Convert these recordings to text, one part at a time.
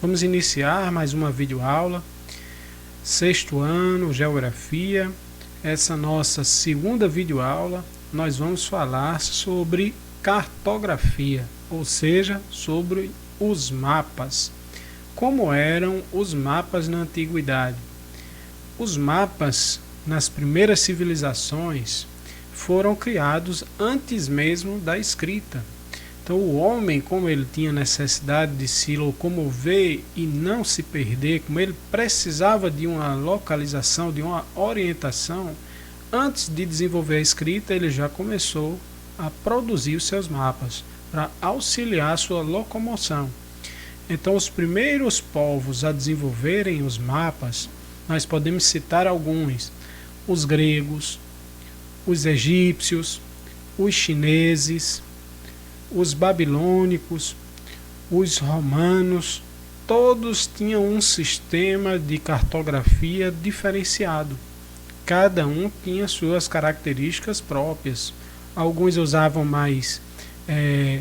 Vamos iniciar mais uma videoaula, sexto ano, Geografia. Essa nossa segunda videoaula, nós vamos falar sobre cartografia, ou seja, sobre os mapas. Como eram os mapas na antiguidade? Os mapas nas primeiras civilizações foram criados antes mesmo da escrita. Então o homem, como ele tinha necessidade de se locomover e não se perder, como ele precisava de uma localização, de uma orientação, antes de desenvolver a escrita, ele já começou a produzir os seus mapas para auxiliar a sua locomoção. Então os primeiros povos a desenvolverem os mapas, nós podemos citar alguns: os gregos, os egípcios, os chineses, os babilônicos, os romanos. Todos tinham um sistema de cartografia diferenciado. Cada um tinha suas características próprias. Alguns usavam mais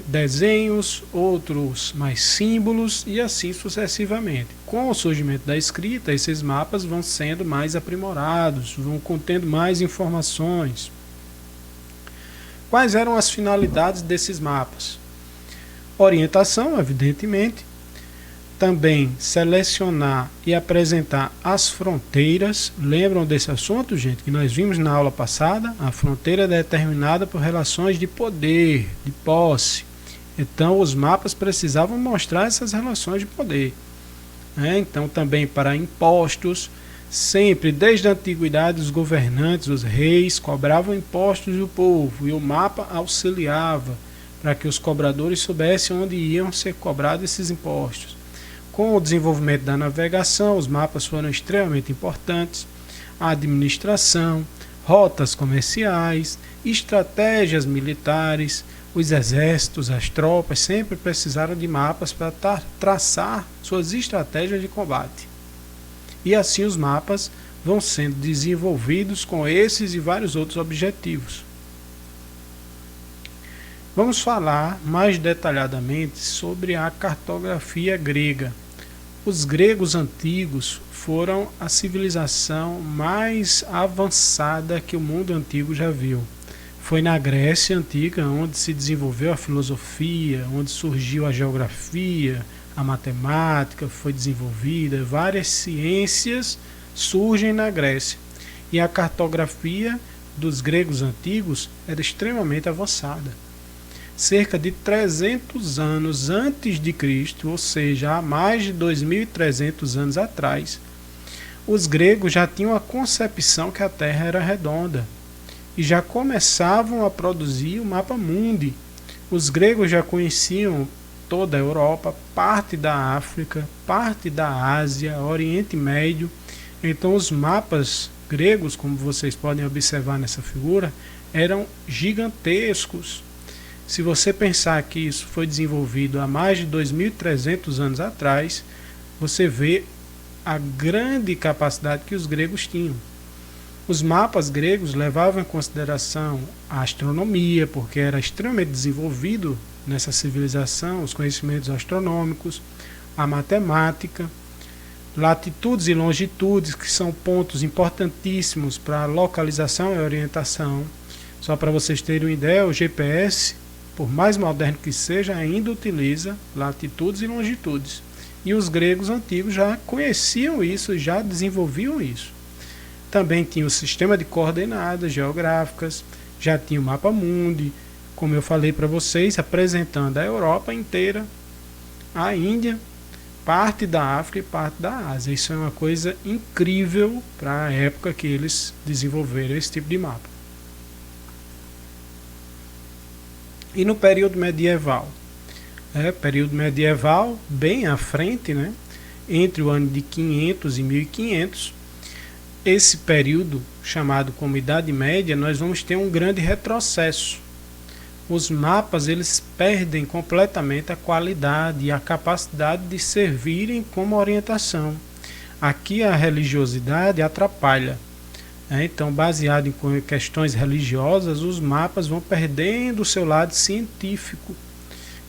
desenhos, outros mais símbolos e assim sucessivamente. Com o surgimento da escrita, esses mapas vão sendo mais aprimorados, vão contendo mais informações. Quais eram as finalidades desses mapas? Orientação, evidentemente. Também selecionar e apresentar as fronteiras. Lembram desse assunto, gente, que nós vimos na aula passada? A fronteira é determinada por relações de poder, de posse. Então os mapas precisavam mostrar essas relações de poder. Então também para impostos. Sempre, desde a antiguidade, os governantes, os reis, cobravam impostos do povo e o mapa auxiliava para que os cobradores soubessem onde iam ser cobrados esses impostos. Com o desenvolvimento da navegação, os mapas foram extremamente importantes. A administração, rotas comerciais, estratégias militares, os exércitos, as tropas sempre precisaram de mapas para traçar suas estratégias de combate. E assim os mapas vão sendo desenvolvidos com esses e vários outros objetivos. Vamos falar mais detalhadamente sobre a cartografia grega. Os gregos antigos foram a civilização mais avançada que o mundo antigo já viu. Foi na Grécia antiga onde se desenvolveu a filosofia, onde surgiu a geografia, a matemática foi desenvolvida, várias ciências surgem na Grécia. E a cartografia dos gregos antigos era extremamente avançada. Cerca de 300 anos antes de Cristo, ou seja, há mais de 2.300 anos atrás, os gregos já tinham a concepção que a Terra era redonda e já começavam a produzir o mapa mundi. Os gregos já conheciam toda a Europa, parte da África, parte da Ásia, Oriente Médio. Então os mapas gregos, como vocês podem observar nessa figura, eram gigantescos. Se você pensar que isso foi desenvolvido há mais de 2.300 anos atrás, você vê a grande capacidade que os gregos tinham. Os mapas gregos levavam em consideração a astronomia, porque era extremamente desenvolvido nessa civilização, os conhecimentos astronômicos, a matemática, latitudes e longitudes, que são pontos importantíssimos para a localização e orientação. Só para vocês terem uma ideia, o GPS, por mais moderno que seja, ainda utiliza latitudes e longitudes. E os gregos antigos já conheciam isso, já desenvolviam isso. Também tinha o sistema de coordenadas geográficas, já tinha o mapa mundi, como eu falei para vocês, apresentando a Europa inteira, a Índia, parte da África e parte da Ásia. Isso é uma coisa incrível para a época que eles desenvolveram esse tipo de mapa. E no período medieval? Período medieval, bem à frente, entre o ano de 500 e 1500, esse período, chamado como Idade Média, nós vamos ter um grande retrocesso. Os mapas eles perdem completamente a qualidade e a capacidade de servirem como orientação. Aqui a religiosidade atrapalha. Então, baseado em questões religiosas, os mapas vão perdendo o seu lado científico.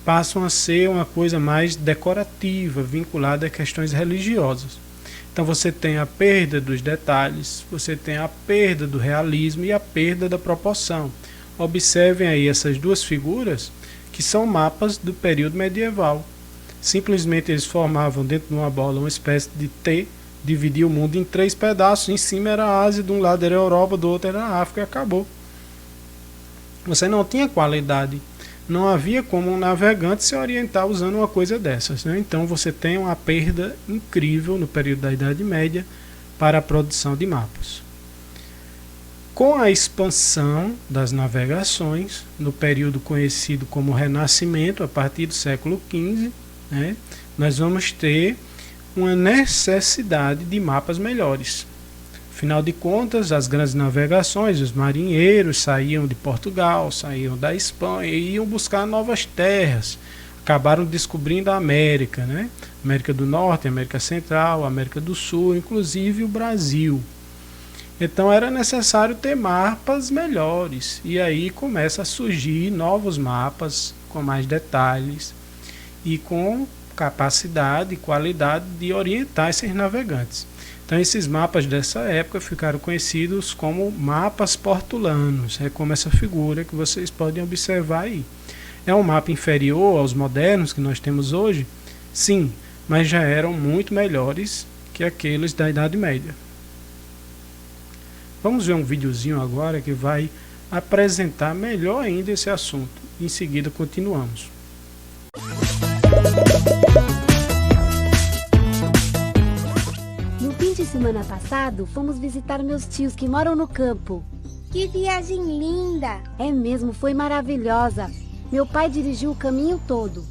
passam a ser uma coisa mais decorativa, vinculada a questões religiosas. Então você tem a perda dos detalhes, você tem a perda do realismo e a perda da proporção. Observem aí essas duas figuras, que são mapas do período medieval. Simplesmente eles formavam dentro de uma bola uma espécie de T, dividia o mundo em 3 pedaços, em cima era a Ásia, de um lado era a Europa, do outro era a África e acabou. Você não tinha qualidade, não havia como um navegante se orientar usando uma coisa dessas, né? Então você tem uma perda incrível no período da Idade Média para a produção de mapas. Com a expansão das navegações, no período conhecido como Renascimento, a partir do século XV, né, nós vamos ter uma necessidade de mapas melhores. Afinal de contas, as grandes navegações, os marinheiros saíam de Portugal, saíam da Espanha e iam buscar novas terras. Acabaram descobrindo a América, né? América do Norte, América Central, América do Sul, inclusive o Brasil. Então era necessário ter mapas melhores. E aí começa a surgir novos mapas com mais detalhes e com capacidade e qualidade de orientar esses navegantes. Então esses mapas dessa época ficaram conhecidos como mapas portulanos. É como essa figura que vocês podem observar aí. É um mapa inferior aos modernos que nós temos hoje? Sim, mas já eram muito melhores que aqueles da Idade Média. Vamos ver um videozinho agora que vai apresentar melhor ainda esse assunto. Em seguida continuamos. No fim de semana passado, fomos visitar meus tios que moram no campo. Que viagem linda! É mesmo, foi maravilhosa. Meu pai dirigiu o caminho todo.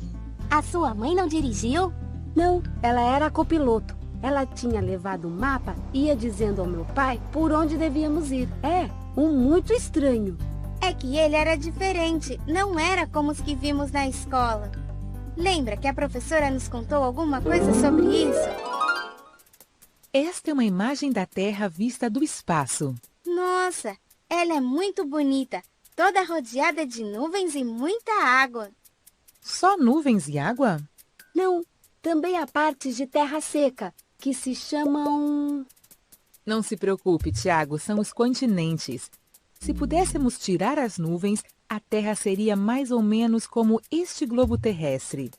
A sua mãe não dirigiu? Não, ela era copiloto. Ela tinha levado o mapa e ia dizendo ao meu pai por onde devíamos ir. Muito estranho. É que ele era diferente, não era como os que vimos na escola. Lembra que a professora nos contou alguma coisa sobre isso? Esta é uma imagem da Terra vista do espaço. Nossa, ela é muito bonita, toda rodeada de nuvens e muita água. Só nuvens e água? Não, também há partes de terra seca, que se chamam... Não se preocupe, Tiago, são os continentes. Se pudéssemos tirar as nuvens, a Terra seria mais ou menos como este globo terrestre.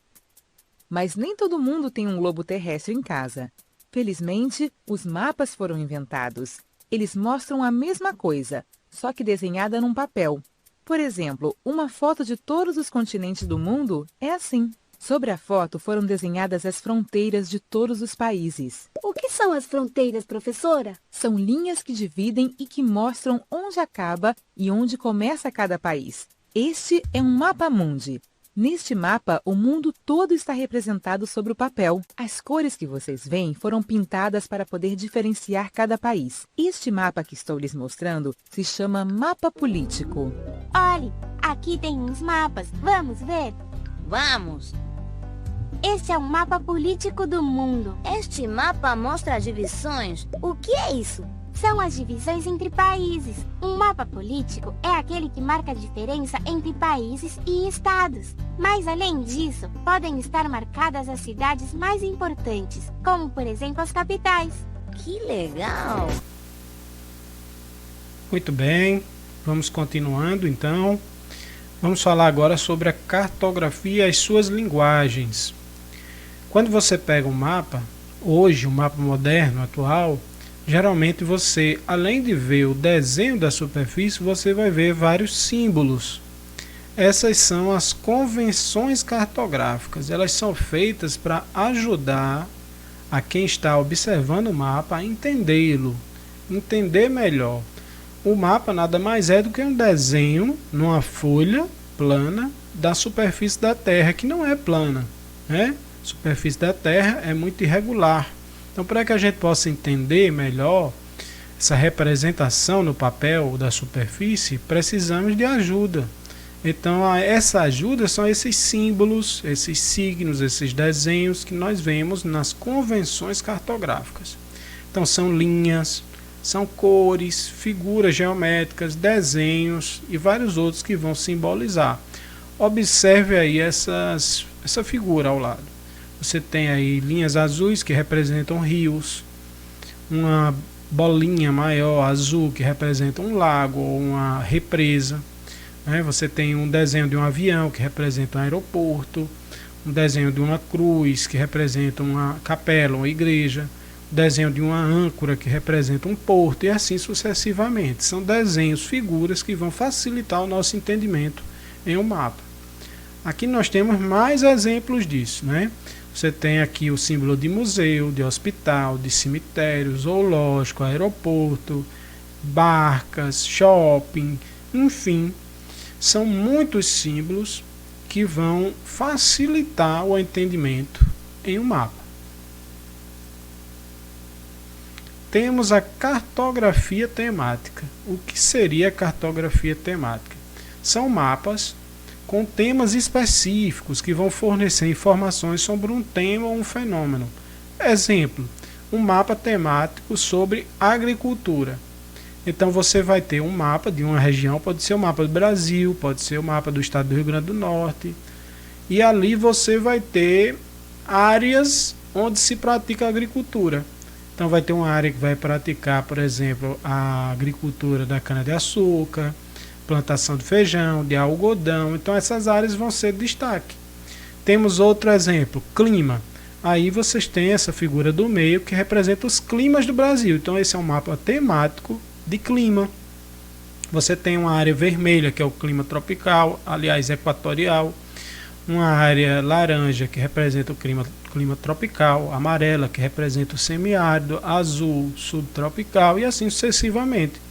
Mas nem todo mundo tem um globo terrestre em casa. Felizmente, os mapas foram inventados. Eles mostram a mesma coisa, só que desenhada num papel. Por exemplo, uma foto de todos os continentes do mundo é assim. Sobre a foto foram desenhadas as fronteiras de todos os países. O que são as fronteiras, professora? São linhas que dividem e que mostram onde acaba e onde começa cada país. Este é um mapa mundi. Neste mapa, o mundo todo está representado sobre o papel. As cores que vocês veem foram pintadas para poder diferenciar cada país. Este mapa que estou lhes mostrando se chama mapa político. Olhe, aqui tem uns mapas. Vamos ver? Vamos! Este é um mapa político do mundo. Este mapa mostra as divisões. O que é isso? São as divisões entre países. Um mapa político é aquele que marca a diferença entre países e estados. Mas, além disso, podem estar marcadas as cidades mais importantes, como, por exemplo, as capitais. Que legal! Muito bem, vamos continuando então. Vamos falar agora sobre a cartografia e as suas linguagens. Quando você pega um mapa, hoje, um mapa moderno, atual, geralmente você, além de ver o desenho da superfície, você vai ver vários símbolos. Essas são as convenções cartográficas. Elas são feitas para ajudar a quem está observando o mapa a entendê-lo, entender melhor. O mapa nada mais é do que um desenho numa folha plana da superfície da Terra, que não é plana, né? A superfície da Terra é muito irregular. Então, para que a gente possa entender melhor essa representação no papel da superfície, precisamos de ajuda. Então, essa ajuda são esses símbolos, esses signos, esses desenhos que nós vemos nas convenções cartográficas. Então, são linhas, são cores, figuras geométricas, desenhos e vários outros que vão simbolizar. Observe aí essa figura ao lado. Você tem aí linhas azuis que representam rios, uma bolinha maior azul que representa um lago ou uma represa. Você tem um desenho de um avião que representa um aeroporto, um desenho de uma cruz que representa uma capela, uma igreja, um desenho de uma âncora que representa um porto e assim sucessivamente. São desenhos, figuras que vão facilitar o nosso entendimento em um mapa. Aqui nós temos mais exemplos disso, Você tem aqui o símbolo de museu, de hospital, de cemitério, zoológico, aeroporto, barcas, shopping, enfim. São muitos símbolos que vão facilitar o entendimento em um mapa. Temos a cartografia temática. O que seria a cartografia temática? São mapas com temas específicos que vão fornecer informações sobre um tema ou um fenômeno. Exemplo, um mapa temático sobre agricultura. Então você vai ter um mapa de uma região, pode ser o mapa do Brasil, pode ser o mapa do estado do Rio Grande do Norte. E ali você vai ter áreas onde se pratica agricultura. Então vai ter uma área que vai praticar, por exemplo, a agricultura da cana-de-açúcar, plantação de feijão, de algodão. Então essas áreas vão ser de destaque. Temos outro exemplo, clima. Aí vocês têm essa figura do meio que representa os climas do Brasil. Então esse é um mapa temático de clima. Você tem uma área vermelha que é o clima tropical, aliás equatorial, uma área laranja que representa o clima tropical, amarela que representa o semiárido, azul subtropical e assim sucessivamente.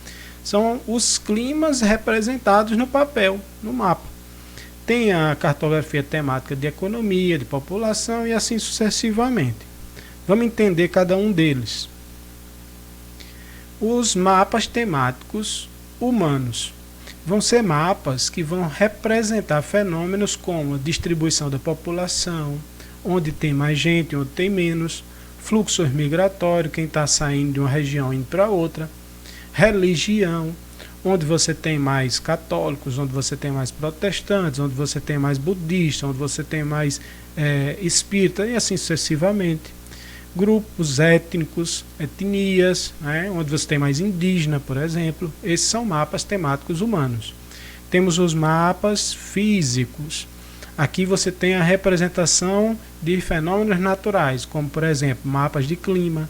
São os climas representados no papel, no mapa. Tem a cartografia temática de economia, de população e assim sucessivamente. Vamos entender cada um deles. Os mapas temáticos humanos vão ser mapas que vão representar fenômenos como a distribuição da população, onde tem mais gente, onde tem menos, fluxos migratórios, quem está saindo de uma região indo para outra, religião, onde você tem mais católicos, onde você tem mais protestantes, onde você tem mais budistas, onde você tem mais espírita e assim sucessivamente. Grupos étnicos, etnias, onde você tem mais indígena, por exemplo. Esses são mapas temáticos humanos. Temos os mapas físicos. Aqui você tem a representação de fenômenos naturais, como por exemplo mapas de clima,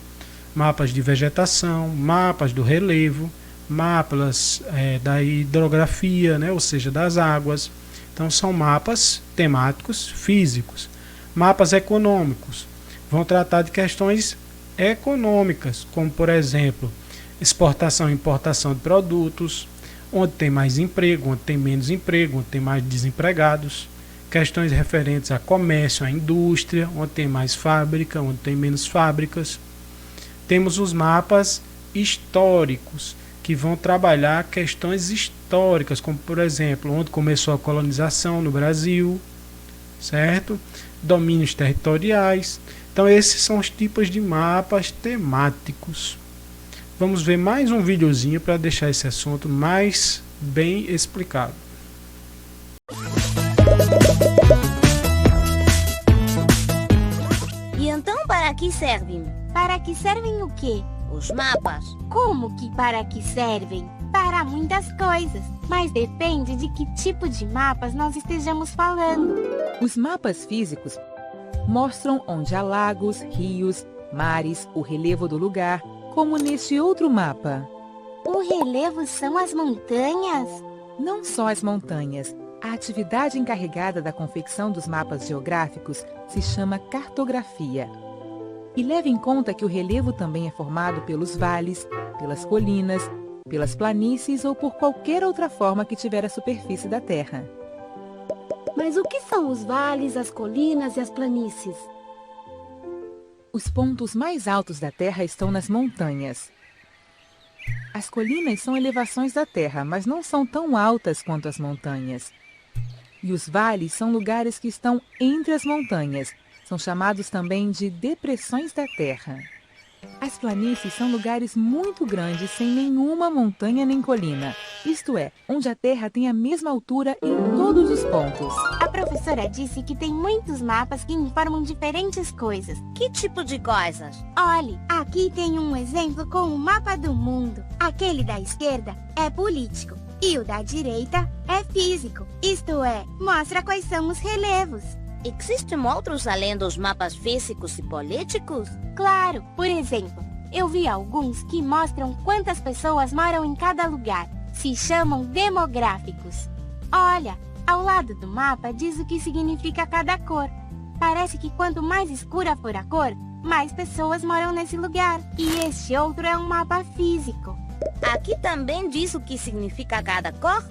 mapas de vegetação, mapas do relevo, mapas da hidrografia, ou seja, das águas. Então são mapas temáticos físicos. Mapas econômicos vão tratar de questões econômicas, como por exemplo exportação e importação de produtos, onde tem mais emprego, onde tem menos emprego, onde tem mais desempregados. Questões referentes a comércio, a indústria, onde tem mais fábrica, onde tem menos fábricas. Temos os mapas históricos, que vão trabalhar questões históricas, como por exemplo, onde começou a colonização no Brasil, certo? Domínios territoriais. Então esses são os tipos de mapas temáticos. Vamos ver mais um videozinho para deixar esse assunto mais bem explicado. E então para que servem? Para que servem o quê? Os mapas. Como que para que servem? Para muitas coisas, mas depende de que tipo de mapas nós estejamos falando. Os mapas físicos mostram onde há lagos, rios, mares, o relevo do lugar, como neste outro mapa. O relevo são as montanhas? Não só as montanhas. A atividade encarregada da confecção dos mapas geográficos se chama cartografia. E leve em conta que o relevo também é formado pelos vales, pelas colinas, pelas planícies ou por qualquer outra forma que tiver a superfície da Terra. Mas o que são os vales, as colinas e as planícies? Os pontos mais altos da Terra estão nas montanhas. As colinas são elevações da Terra, mas não são tão altas quanto as montanhas. E os vales são lugares que estão entre as montanhas. São chamados também de depressões da Terra. As planícies são lugares muito grandes sem nenhuma montanha nem colina. Isto é, onde a Terra tem a mesma altura em todos os pontos. A professora disse que tem muitos mapas que informam diferentes coisas. Que tipo de coisas? Olhe, aqui tem um exemplo com o mapa do mundo. Aquele da esquerda é político e o da direita é físico. Isto é, mostra quais são os relevos. Existem outros além dos mapas físicos e políticos? Claro, por exemplo, eu vi alguns que mostram quantas pessoas moram em cada lugar. Se chamam demográficos. Olha, ao lado do mapa diz o que significa cada cor. Parece que quanto mais escura for a cor, mais pessoas moram nesse lugar. E este outro é um mapa físico. Aqui também diz o que significa cada cor?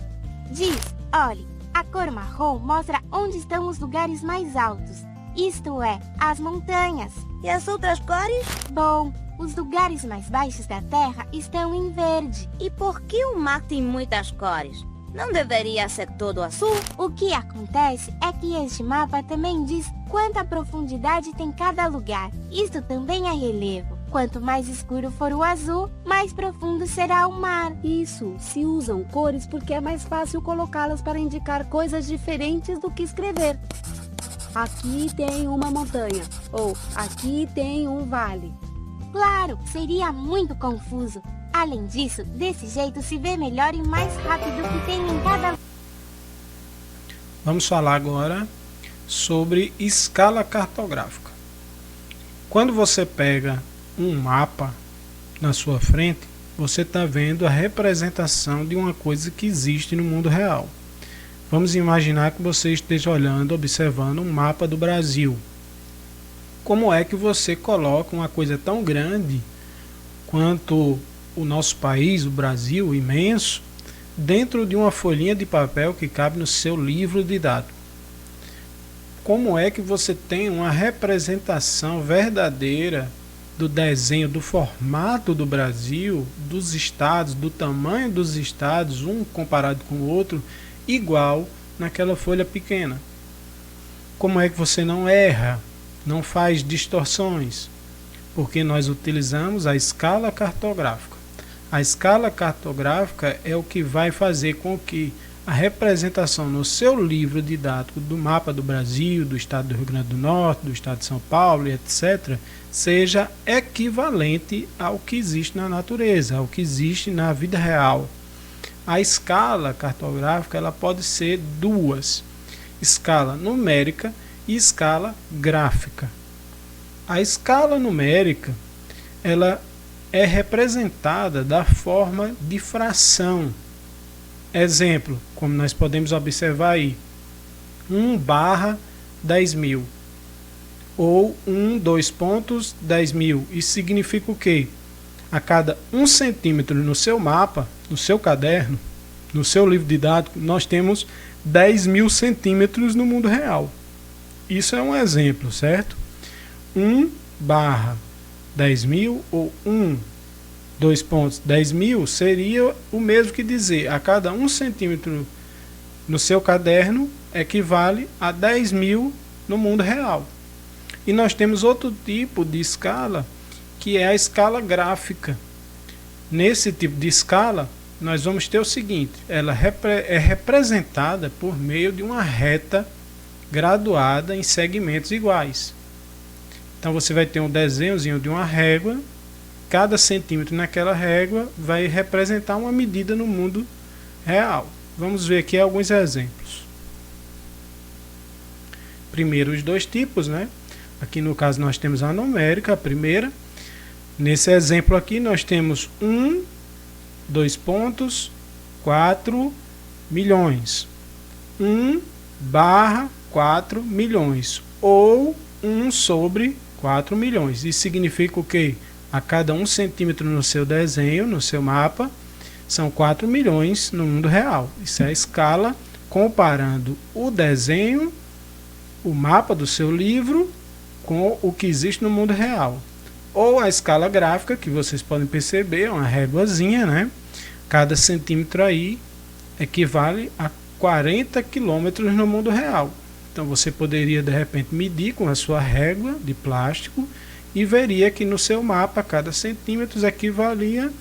Diz, olhe, a cor marrom mostra onde estão os lugares mais altos. Isto é, as montanhas. E as outras cores? Bom, os lugares mais baixos da Terra estão em verde. E por que o mar tem muitas cores? Não deveria ser todo azul? O que acontece é que este mapa também diz quanta profundidade tem cada lugar. Isto também é relevo. Quanto mais escuro for o azul, mais profundo será o mar. Isso, se usam cores porque é mais fácil colocá-las para indicar coisas diferentes do que escrever. Aqui tem uma montanha, ou aqui tem um vale. Claro, seria muito confuso. Além disso, desse jeito se vê melhor e mais rápido o que tem em cada... Vamos falar agora sobre escala cartográfica. Quando você pega um mapa na sua frente, você está vendo a representação de uma coisa que existe no mundo real. Vamos imaginar que você esteja olhando, observando um mapa do Brasil. Como é que você coloca uma coisa tão grande quanto o nosso país, o Brasil, imenso, dentro de uma folhinha de papel que cabe no seu livro didático? Como é que você tem uma representação verdadeira do desenho, do formato do Brasil, dos estados, do tamanho dos estados, um comparado com o outro, igual naquela folha pequena? Como é que você não erra, não faz distorções? Porque nós utilizamos a escala cartográfica. A escala cartográfica é o que vai fazer com que a representação no seu livro didático do mapa do Brasil, do estado do Rio Grande do Norte, do estado de São Paulo, etc., seja equivalente ao que existe na natureza, ao que existe na vida real. A escala cartográfica ela pode ser duas: escala numérica e escala gráfica. A escala numérica ela é representada da forma de fração. Exemplo, como nós podemos observar aí, 1/10.000 ou 10.000. Isso significa o quê? A cada 1 centímetro no seu mapa, no seu caderno, no seu livro didático, nós temos 10.000 centímetros no mundo real. Isso é um exemplo, certo? 1/10.000 ou 2.10.000 seria o mesmo que dizer a cada 1 centímetro no seu caderno equivale a 10.000 no mundo real. E nós temos outro tipo de escala, que é a escala gráfica. Nesse tipo de escala, nós vamos ter o seguinte: ela é representada por meio de uma reta graduada em segmentos iguais. Então você vai ter um desenhozinho de uma régua. Cada centímetro naquela régua vai representar uma medida no mundo real. Vamos ver aqui alguns exemplos. Primeiro, os dois tipos, né? Aqui no caso nós temos a numérica, a primeira. Nesse exemplo aqui nós temos 4 milhões. 1/4 milhões. Ou 1/4 milhões. Isso significa o quê? A cada 1 centímetro no seu desenho, no seu mapa, são 4 milhões no mundo real. Isso é a escala comparando o desenho, o mapa do seu livro, com o que existe no mundo real. Ou a escala gráfica, que vocês podem perceber, é uma réguazinha, né? Cada centímetro aí equivale a 40 quilômetros no mundo real. Então você poderia de repente medir com a sua régua de plástico e veria que no seu mapa cada centímetro equivalia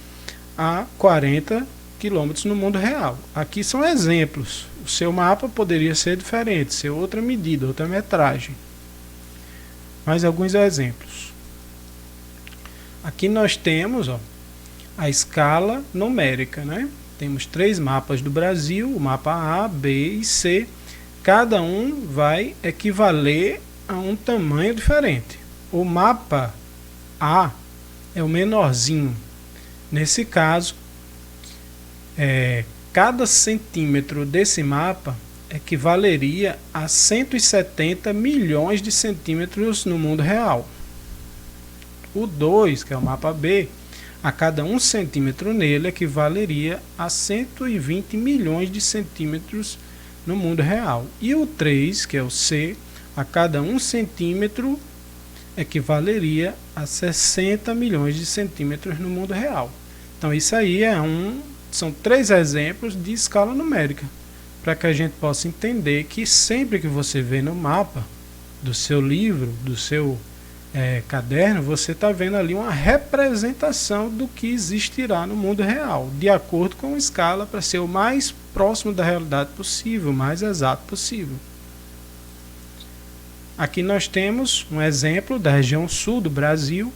a 40 quilômetros no mundo real. Aqui são exemplos. O seu mapa poderia ser diferente, ser outra medida, outra metragem. Mais alguns exemplos. Aqui nós temos a escala numérica, né? Temos 3 mapas do Brasil, o mapa A, B e C. Cada um vai equivaler a um tamanho diferente. O mapa A é o menorzinho. Nesse caso, cada centímetro desse mapa equivaleria a 170 milhões de centímetros no mundo real. O 2, que é o mapa B, a cada 1 centímetro nele equivaleria a 120 milhões de centímetros no mundo real. E o 3, que é o C, a cada 1 centímetro equivaleria a 60 milhões de centímetros no mundo real. Então isso aí são 3 exemplos de escala numérica, para que a gente possa entender que sempre que você vê no mapa do seu livro, do seu caderno, você está vendo ali uma representação do que existirá no mundo real, de acordo com a escala, para ser o mais próximo da realidade possível, o mais exato possível. Aqui nós temos um exemplo da região sul do Brasil,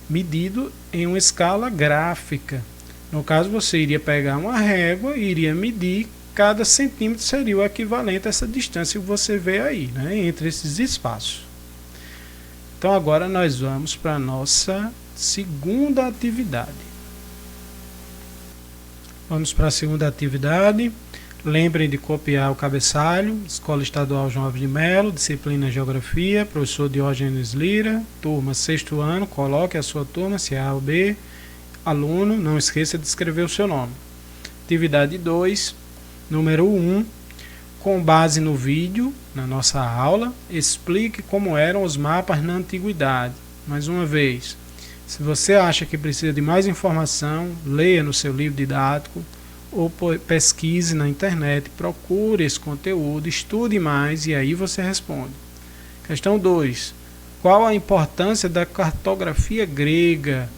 medido em uma escala gráfica. No caso, você iria pegar uma régua e iria medir, cada centímetro seria o equivalente a essa distância que você vê aí, né, entre esses espaços. Então agora nós vamos para a nossa segunda atividade. Vamos para a segunda atividade. Lembrem de copiar o cabeçalho. Escola Estadual João Alves de Melo, disciplina Geografia, professor Diógenes Lira, turma 6º ano, coloque a sua turma, se é A ou B. Aluno, não esqueça de escrever o seu nome. Atividade 2, número 1. Com base no vídeo, na nossa aula, explique como eram os mapas na antiguidade. Mais uma vez, se você acha que precisa de mais informação, leia no seu livro didático ou pesquise na internet, procure esse conteúdo, estude mais e aí você responde. Questão 2. Qual a importância da cartografia grega?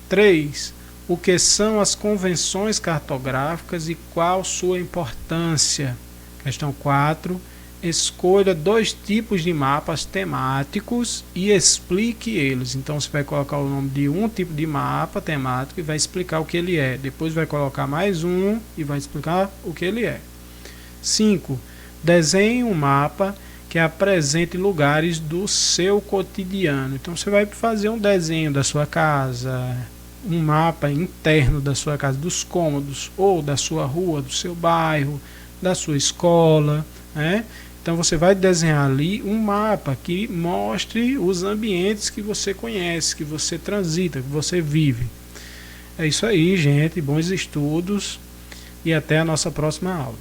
3. O que são as convenções cartográficas e qual sua importância? Questão 4. Escolha 2 tipos de mapas temáticos e explique eles. Então você vai colocar o nome de um tipo de mapa temático e vai explicar o que ele é. Depois vai colocar mais um e vai explicar o que ele é. 5. Desenhe um mapa que apresente lugares do seu cotidiano. Então você vai fazer um desenho da sua casa, um mapa interno da sua casa, dos cômodos, ou da sua rua, do seu bairro, da sua escola, né? Então você vai desenhar ali um mapa que mostre os ambientes que você conhece, que você transita, que você vive. É isso aí, gente. Bons estudos e até a nossa próxima aula.